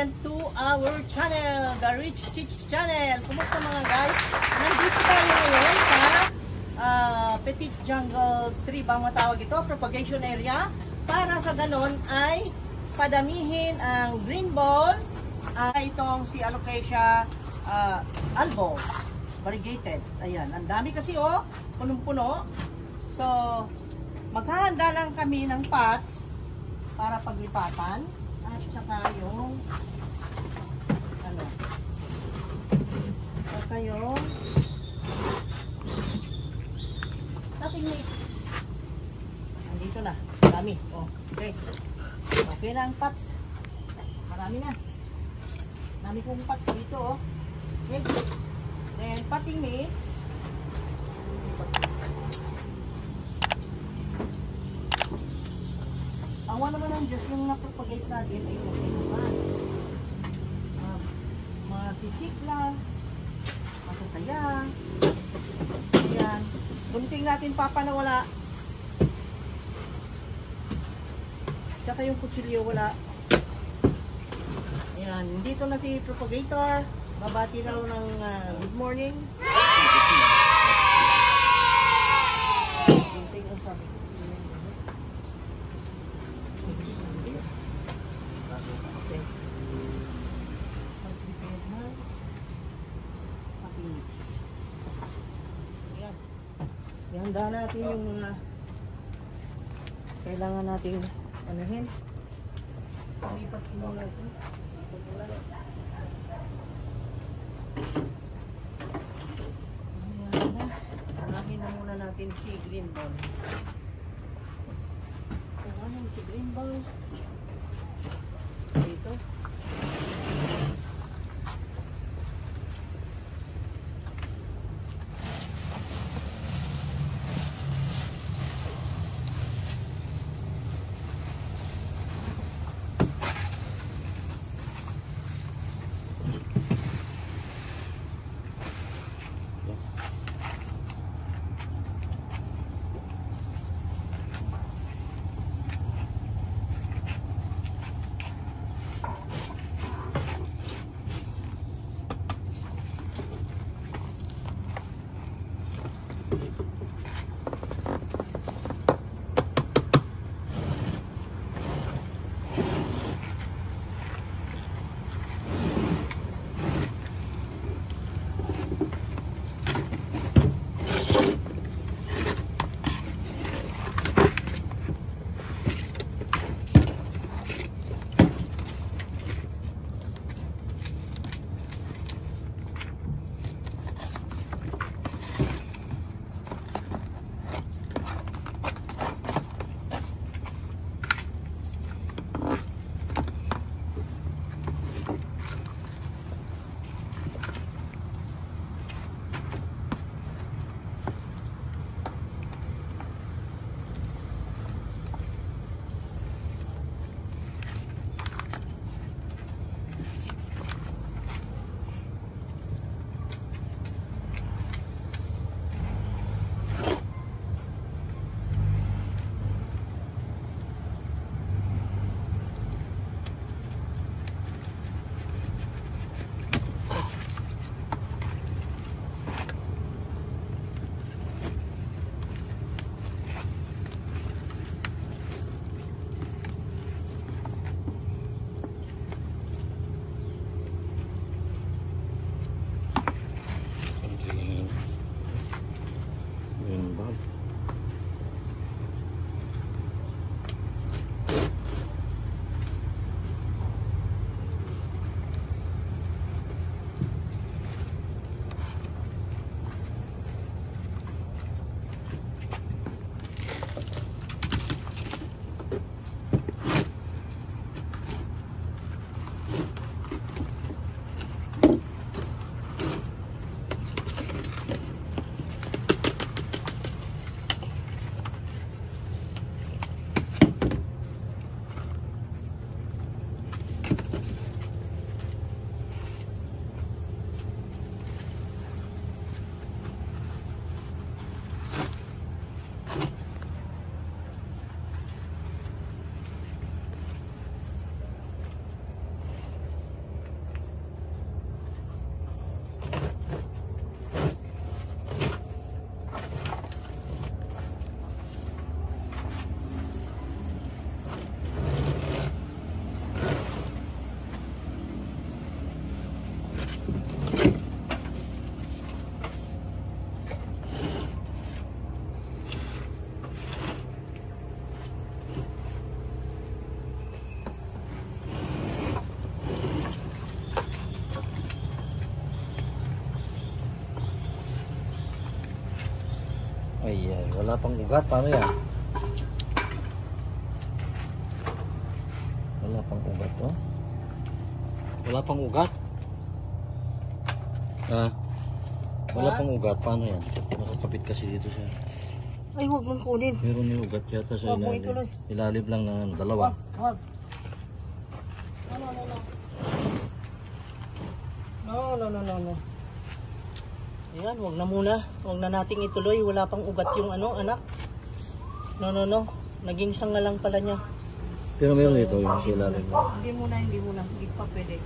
welcome to our channel, the Rich Chicks Channel. Kumusta mga guys? Nandito tayo ngayon sa Petit Jungle Tree ba matawag ito, propagation area, para sa ganon ay padamihin ang green ball, itong si Alocasia albo, variegated. Ayan, ang dami kasi oh, punong-puno. So, maghahanda lang kami ng pots para paglipatan at saka yung ano, saka yung nothing mix. Nandito na, dami. Oh, okay. Okay na ang pots. Marami na. Dami kong pots dito oh. Okay. Then potting mix. Awa naman ng Diyos yung napropagate natin ay okay naman. Masisikla, masasaya. Ayan. Gunting natin papanawala. Saka yung kutsilyo wala. Ayan. Dito na si propagator. Babati raw ng good morning. Gunting ang sabi ko. Ihanda natin yung mga kailangan natin anuhin. Palipat mo natin. Unahin na muna natin si green ball. Unahin si green ball. Dito. Ay, wala pang ugat. Paano yan? Wala pang ugat, oh. Wala pang ugat. Ah. Wala pang ugat. Paano yan? Nakakapit kasi dito siya. Ay, huwag mong kunin. Meron yung ugat yata sa Huwag mo ilalim. ituloy. Ilalim lang ng dalawa. Wag. No. Ayan, wag na muna. Wag na nating ituloy. Wala pang ugat yung ano, anak. No. Naging sanga lang pala niya. Pero meron dito yung sa ilalim. Hindi muna. Hindi pa pwede.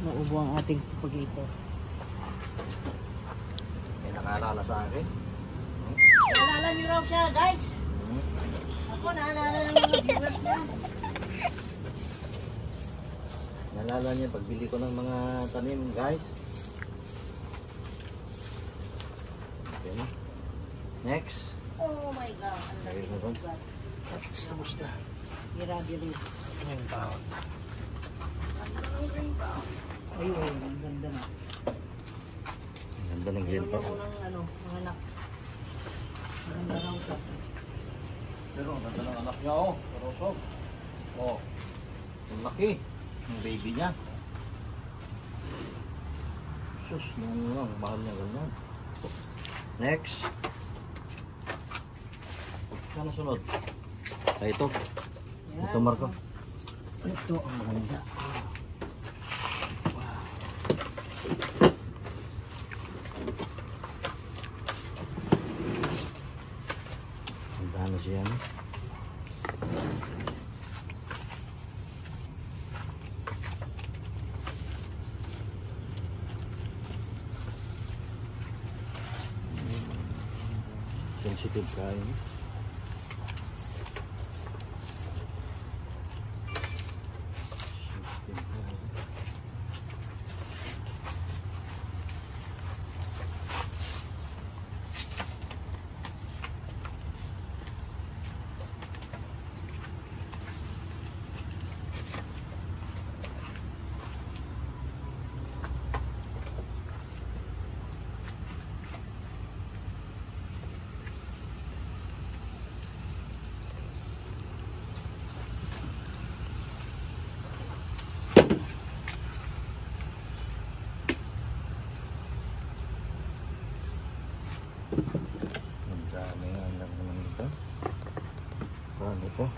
Naubo ang ating pag-ito. May nakaalala sa akin. Naalala niyo raw siya, guys. Ako, naalala ng mga viewers niya. Naalala niya pagbili ko ng mga tanim, guys. Okay na. Next. Oh my God. Ang laki ng ugat. Tapos na. Grabe rin. Ayun pa. Ayun, ang ganda na. Ang ganda ng green pa. Ayun ng ano, mga anak. Ang ganda raw siya. Pero ang ganda ng anak niya, oh. Karosog. Oh. Ang laki. Ang baby niya. Sus, nung mahal niya ganyan. Next. Saan na sunod? Ito. Yan. Ito, Marco. Ito ang maganda. Ano siya? Sensitive kain. Ang dami nga lang naman ito. Paano ito?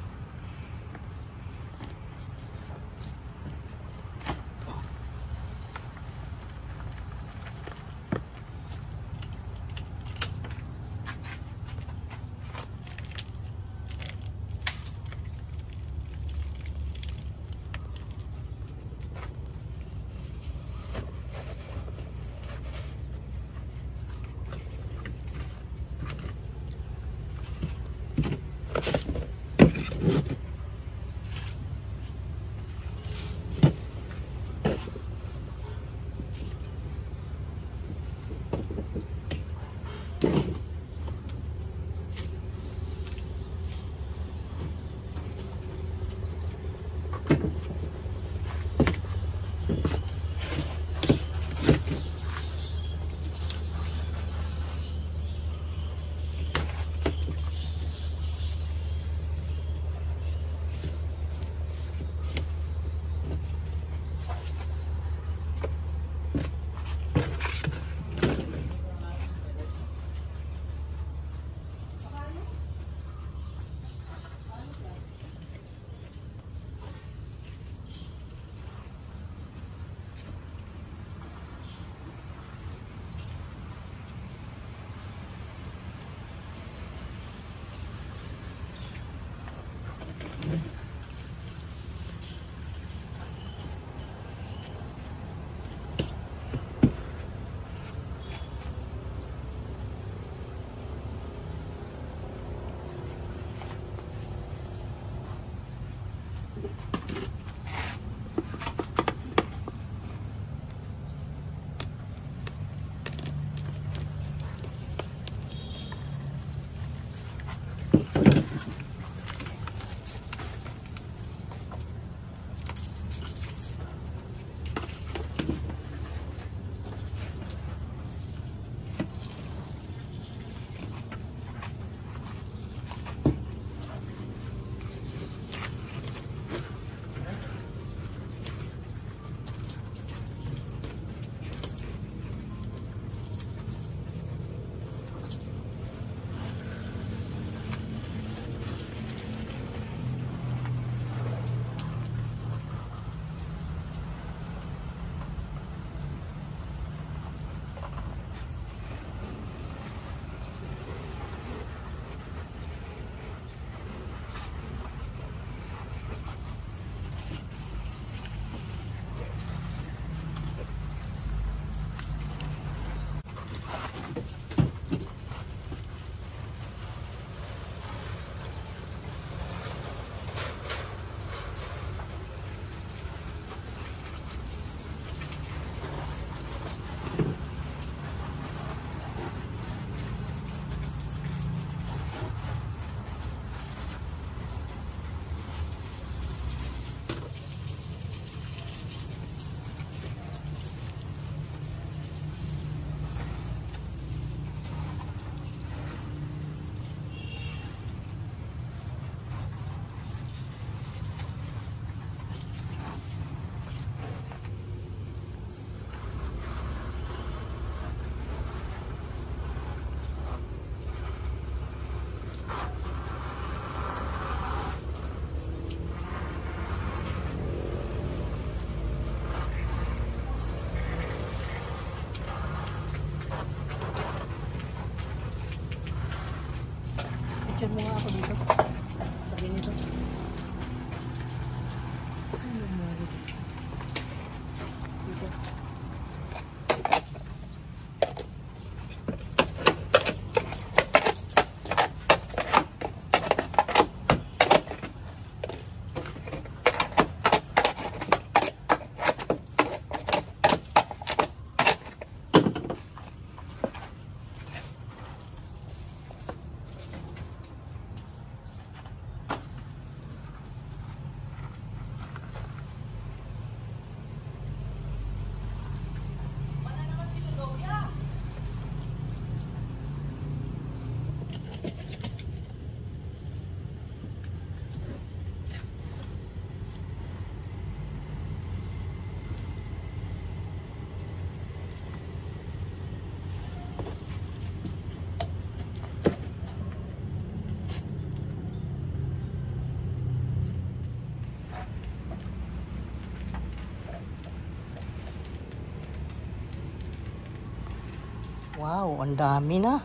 Wow, ang dami na.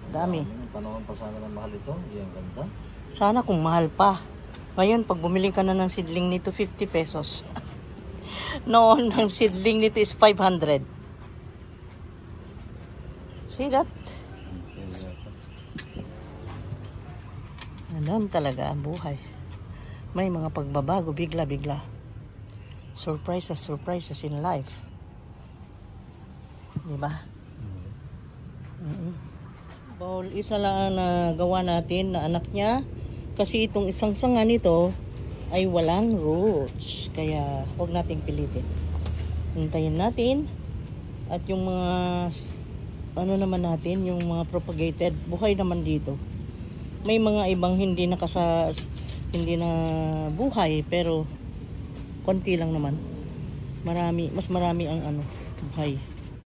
Dami. Panahon pa sana ng mahal ito. Hindi ang ganda. Sana kung mahal pa. Ngayon, pag bumili ka na ng seedling nito, 50 pesos. Noon, ang seedling nito is 500. See that? Alam talaga ang buhay. May mga pagbabago, bigla-bigla. Surprises in life. Diba? Bawal isa lang na gawa natin na anak niya. Kasi itong isang sanga nito ay walang roots. Kaya huwag nating pilitin. Hintayin natin. At yung mga ano naman natin, yung mga propagated, buhay naman dito. May mga ibang hindi na buhay, pero konti lang naman. Mas marami ang buhay.